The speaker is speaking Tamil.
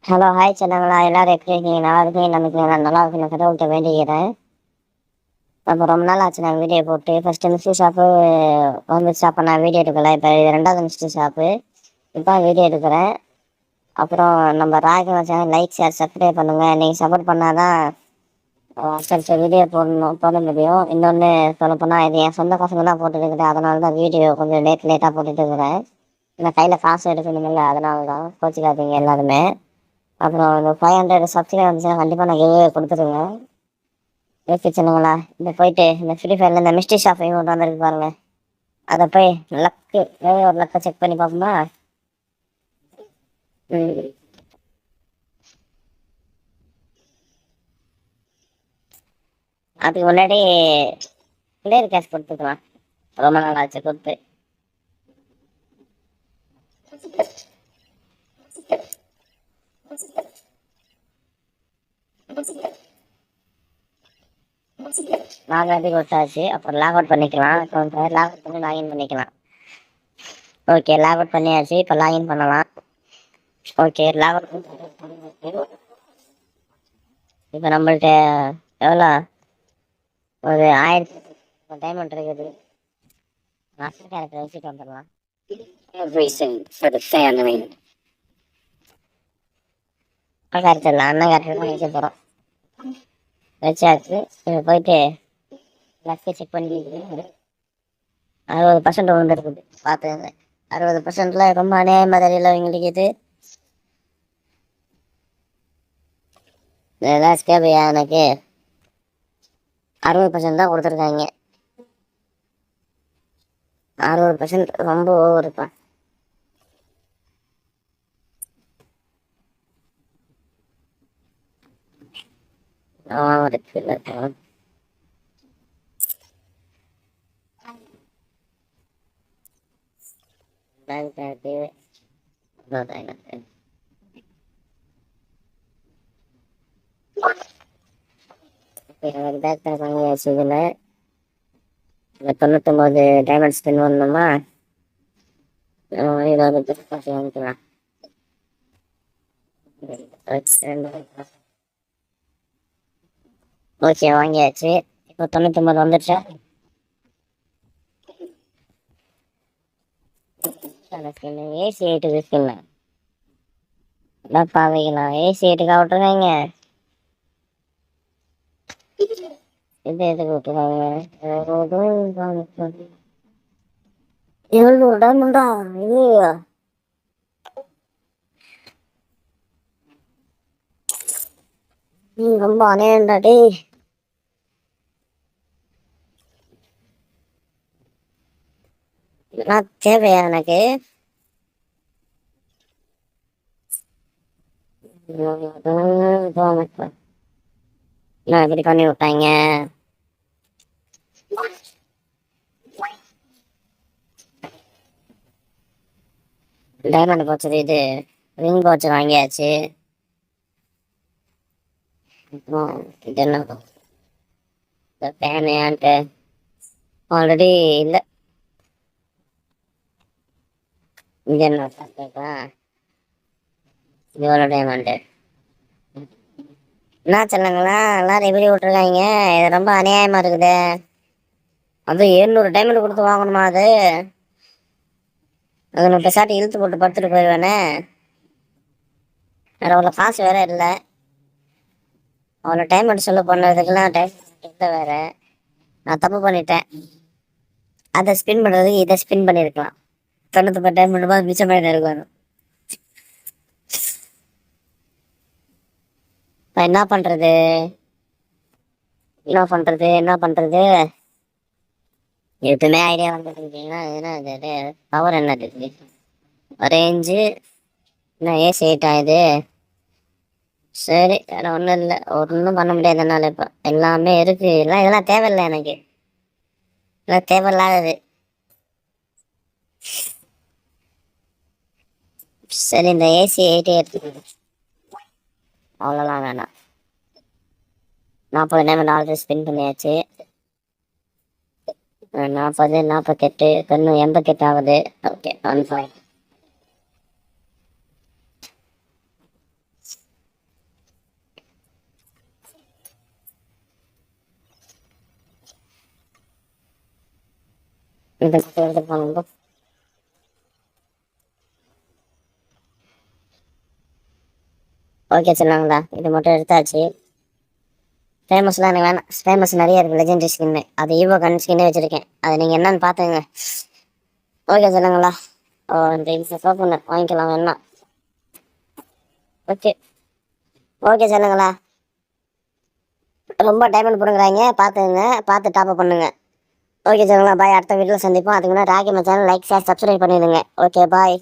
ஹலோ ஹாய் சொன்னாங்களா எல்லாரும் எப்படி இருக்கீங்க? நல்லா இருக்கீங்க நம்பிக்கை நான் நல்லா இருக்கு. நான் கடவுள்கிட்ட வேண்டிக்கிறேன். அப்போ ரொம்ப நாள் ஆச்சு நான் வீடியோ போட்டு. ஃபஸ்ட்டு மிஸ்ட்ரி ஷாப்பு வந்துச்சு. அப்போ நான் வீடியோ எடுக்கலை. இப்போ இது ரெண்டாவது மிஸ்ட்ரி ஷாப்பு. இப்போ வீடியோ எடுக்கிறேன். அப்புறம் நம்ம Raghava channel like share subscribe பண்ணுங்கள். நீங்கள் சப்போர்ட் பண்ணால் தான் சரி வீடியோ போட முடியும். இன்னொன்று சொல்லப்போனால் இது என் சொந்த பசங்க தான் போட்டுருக்கிறேன். அதனால தான் வீடியோ கொஞ்சம் லேட்டாக போட்டுட்டு இருக்கிறேன். ஏன்னா கையில் காசு எடுக்கணுமில்ல, அதனால தான் கோச்சிக்காதீங்க எல்லாருமே. அப்புறம் இந்த 500 சப்ஸ்கிரைப் வந்துச்சுன்னா கண்டிப்பாக நான் கிவ்அவே கொடுத்துருவேன். ஓகே சொன்னங்களா, இந்த போயிட்டு இந்த ஃப்ரீ ஃபயரில் இந்த மிஸ்ட்ரி ஷாப் கொண்டு வந்திருக்கு பாருங்க, அதை போய் லக்கு ஒரு லக்கை செக் பண்ணி பார்ப்போமா? அதுக்கு முன்னாடி பிளேயர் கேஷ் கொடுத்துக்கலாம். ரொம்ப நாள் ஆச்சு கொடுத்து. லாக் கொடுத்தாச்சு. அப்புறம் லாக் அவுட் பண்ணிக்கலாம். லாக் அவுட் பண்ணி லாகின் பண்ணிக்கலாம். ஓகே, லாக் அவுட் பண்ணியாச்சு. இப்போ லாகின் பண்ணலாம். Okay, log out. இப்போ நம்மள்ட்ட எவ்வளோ ஒரு 1000 டைமண்ட் இருக்குது. மாஸ்டர் கேரக்டர் வச்சுட்டு வந்துடலாம். Everything for the family. Character அண்ணன் கேரக்டர் தான் வச்சு போகிறோம். வச்சாச்சு. இப்போ போயிட்டு லக்கை செக் பண்ணி 60% வந்துருக்குது. பார்த்துங்க, 60%ல ரொம்ப அநியாயமாக தெரியல எங்களுக்கு. இது ஏதாச்சும் கேட்பையா? எனக்கு 60% தான் கொடுத்துருக்காங்க. 60% ரொம்ப ஓவருப்பா. இருக்குல்ல பேக் பேக் வாங்கியாச்சு. இதில் இந்த 99 டைமண்ட் ஸ்பின் வரணுமா? இதை வந்து வாங்கிக்கலாம். ஓகே, வாங்கியாச்சு. இப்போ 99 வந்துடுச்சா? ஏசி 8 இருக்குல்ல பாவைக்கலாம். ஏசி 8க்கா விட்டுருக்காங்க. இது எதுக்கு விட்டுருக்காங்க? 700 டைமண்டா இது? ரொம்ப அணையண்டா டே. நான் தேவையா எனக்கு? நான் இப்படி பண்ணி விட்டாங்க. டைமண்ட் போச்சது. இது ரிங் போச்சு, வாங்கியாச்சு. இது என்ன பேனையான்ட்டு ஆல்ரெடி இல்லை. இது என்ன எவ்வளோ டைமண்டு என்ன சொல்லுங்களா? எல்லாரும் எப்படி விட்டுருக்காங்க? இது ரொம்ப அநியாயமாக இருக்குது. அது 700 டைமண்ட் கொடுத்து வாங்கணுமா? அது நான் பெசாட்டி இழுத்து போட்டு படுத்துட்டு போயிடுவேனே. வேற அவ்வளோ காசு வேற இல்லை. அவ்வளோ டைமண்ட் சொல்ல பண்ணதுக்கெல்லாம் டைம் இல்லை வேற. நான் தப்பு பண்ணிட்டேன். அதை ஸ்பின் பண்ணுறதுக்கு இதை ஸ்பின் பண்ணியிருக்கலாம். 99 டைமண்ட் மிச்சமாக இருக்கணும். இப்போ என்ன பண்ணுறது? எதுவுமே ஐடியா வந்துருக்கீங்கன்னா இது பவர் என்னது? ரேஞ்சு என்ன ஏசி 8 ஆகுது? சரி, வேற ஒன்றும் இல்லை. ஒன்றும் பண்ண முடியாது என்னால். இப்போ எல்லாமே இருக்குது. இதெல்லாம் தேவையில்லை எனக்கு. இதெல்லாம் தேவையில்லாதது. சரி, இந்த ஏசி 8 எடுத்துக்கணும். அவ்வளோலாம் வேணாம். 40 டைமண்ட் ஆல்ரெடி ஸ்பின் பண்ணியாச்சு. 40, 48, 88 ஆகுது. Okay, 1 point. இதை மட்டும் எடுத்துட்டு போங்க. ஓகே சொல்லுவாங்களா, இது மட்டும் எடுத்தாச்சு. ஃபேமஸ்லாம் எனக்கு வேணாம். ஃபேமஸ் நிறைய இருக்குது, லெஜெண்டரி ஸ்கின்னு. அது ஈவோ கன் ஸ்கின்னே வச்சுருக்கேன். அது நீங்கள் என்னன்னு பார்த்துங்க. ஓகே சொல்லுங்களா. இந்த சோப்பு வாங்கிக்கலாம் வேணா. ஓகே ஓகே சொல்லுங்களா. ரொம்ப டைமண்ட் போடுங்கிறாங்க, பார்த்துங்க, பார்த்து டாப்அப் பண்ணுங்க. ஓகே சொல்லுங்களா. பாய், அடுத்த வீடியோவில் சந்திப்போம். அதுக்கு முன்னாடி ராகி மச்சான் லைக் ஷேர் சப்ஸ்கிரைப் பண்ணிடுங்க. Okay bye.